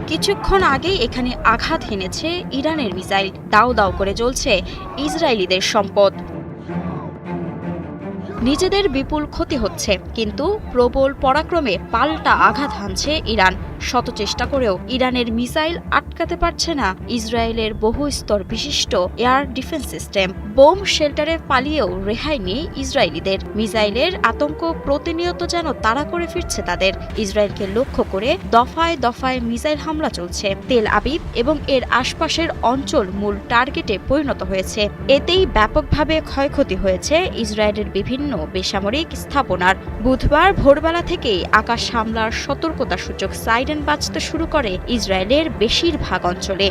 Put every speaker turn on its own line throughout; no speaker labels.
কিছুক্ষণ আগেই এখানে আঘাত হেনেছে ইরানের মিসাইল। দাউ দাউ করে জ্বলছে ইসরায়েলিদের সম্পদ। নিজেদের বিপুল ক্ষতি হচ্ছে, কিন্তু প্রবল পরাক্রমে পাল্টা আঘাত হানছে ইরান। শত চেষ্টা করেও ইরানের মিসাইল আটকাতে পারছে না ইসরায়েলের বহু স্তর বিশিষ্ট এয়ার ডিফেন্স সিস্টেম। বোম শেল্টারে পালিয়েও রেহাই নেই ইসরায়েলিদের। মিসাইলের আতঙ্ক প্রতিনিয়ত যেন তাড়া করে ফিরছে তাদের। ইসরায়েলকে লক্ষ্য করে দফায় দফায় মিসাইল হামলা চলছে। তেল আবিব এবং এর আশপাশের অঞ্চল মূল টার্গেটে পরিণত হয়েছে। এতেই ব্যাপকভাবে ক্ষয়ক্ষতি হয়েছে ইসরায়েলের বিভিন্ন বেসামরিক স্থাপনার। বুধবার ভোরবেলা থেকেই আকাশ হামলার সতর্কতাসূচক সাইরেন বাজতে শুরু করে ইসরায়েলের বেশিরভাগ অঞ্চলে।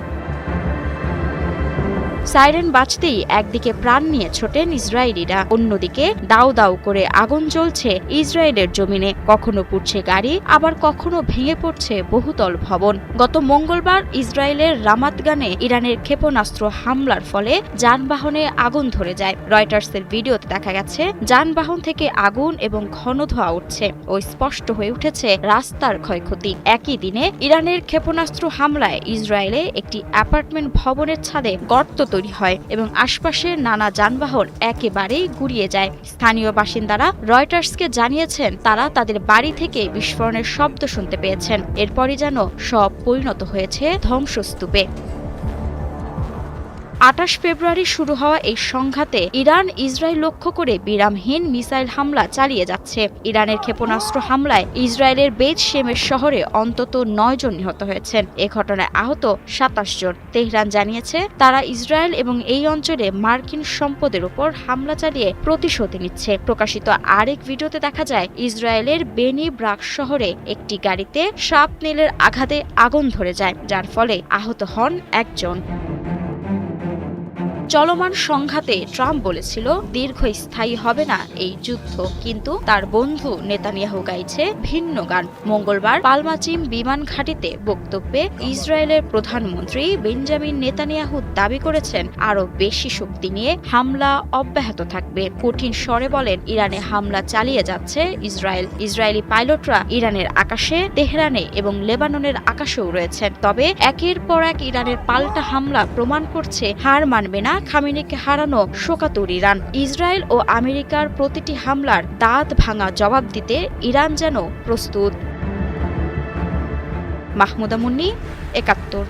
সাইরেন বাজতেই একদিকে প্রাণ নিয়ে ছোটেন ইসরায়েলিরা, অন্যদিকে দাউ দাউ করে আগুন জ্বলছে ইসরায়েলের জমিনে। কখনো পুড়ছে গাড়ি, আবার কখনো ভেঙে পড়ছে বহুতল ভবন। গত মঙ্গলবার ইসরায়েলের রামাতগানে ইরানের ক্ষেপণাস্ত্র হামলার ফলে যানবাহনে আগুন ধরে যায়। রয়টার্সের ভিডিওতে দেখা গেছে যানবাহন থেকে আগুন এবং ঘন ধোঁয়া উঠছে ও স্পষ্ট হয়ে উঠেছে রাস্তার ক্ষয়ক্ষতি। একই দিনে ইরানের ক্ষেপণাস্ত্র হামলায় ইসরায়েলে একটি অ্যাপার্টমেন্ট ভবনের ছাদে গর্ত তৈরি হয় এবং আশপাশের নানা যানবাহন একেবারেই গুড়িয়ে যায়। স্থানীয় বাসিন্দারা রয়টার্সকে জানিয়েছেন তারা তাদের বাড়ি থেকে বিস্ফোরণের শব্দ শুনতে পেয়েছেন। এরপরই যেন সব পরিণত হয়েছে ধ্বংসস্তূপে। ২৮ ফেব্রুয়ারি শুরু হওয়া এই সংঘাতে ইরান ইসরায়েল লক্ষ্য করে বিরামহীন মিসাইল হামলা চালিয়ে যাচ্ছে। ইরানের ক্ষেপণাস্ত্র হামলায় ইসরায়েলের বেত শেমের শহরে অন্তত ৯ জন নিহত হয়েছেন। এ ঘটনায় আহত ২৭ জন। তেহরান জানিয়েছে তারা ইসরায়েল এবং এই অঞ্চলে মার্কিন সম্পদের উপর হামলা চালিয়ে প্রতিশোধ নিচ্ছে। প্রকাশিত আরেক ভিডিওতে দেখা যায় ইসরায়েলের বেনি ব্রাক শহরে একটি গাড়িতে শার্পনেলের আঘাতে আগুন ধরে যায়, যার ফলে আহত হন একজন। চলমান সংঘাতে ট্রাম্প বলেছিল দীর্ঘস্থায়ী হবে না এই যুদ্ধ, কিন্তু তার বন্ধু নেতানিয়াহু গাইছে ভিন্ন গান। মঙ্গলবার পালমাচিম বিমান ঘাঁটিতে বক্তব্যে ইসরায়েলের প্রধানমন্ত্রী বেঞ্জামিন নেতানিয়াহু দাবি করেছেন আরও বেশি শক্তি নিয়ে হামলা অব্যাহত থাকবে। কঠিন স্বরে বলেন ইরানে হামলা চালিয়ে যাচ্ছে ইসরায়েল। ইসরায়েলি পাইলটরা ইরানের আকাশে, তেহরানে এবং লেবাননের আকাশেও রয়েছেন। তবে একের পর এক ইরানের পাল্টা হামলা প্রমাণ করছে হার মানবে না খামেনিকে হারানো শোকাতুর ইরান। ইসরায়েল ও আমেরিকার প্রতিটি হামলার দাঁত ভাঙা জবাব দিতে ইরান যেন প্রস্তুত। মাহমুদা মুন্নি, ৭১।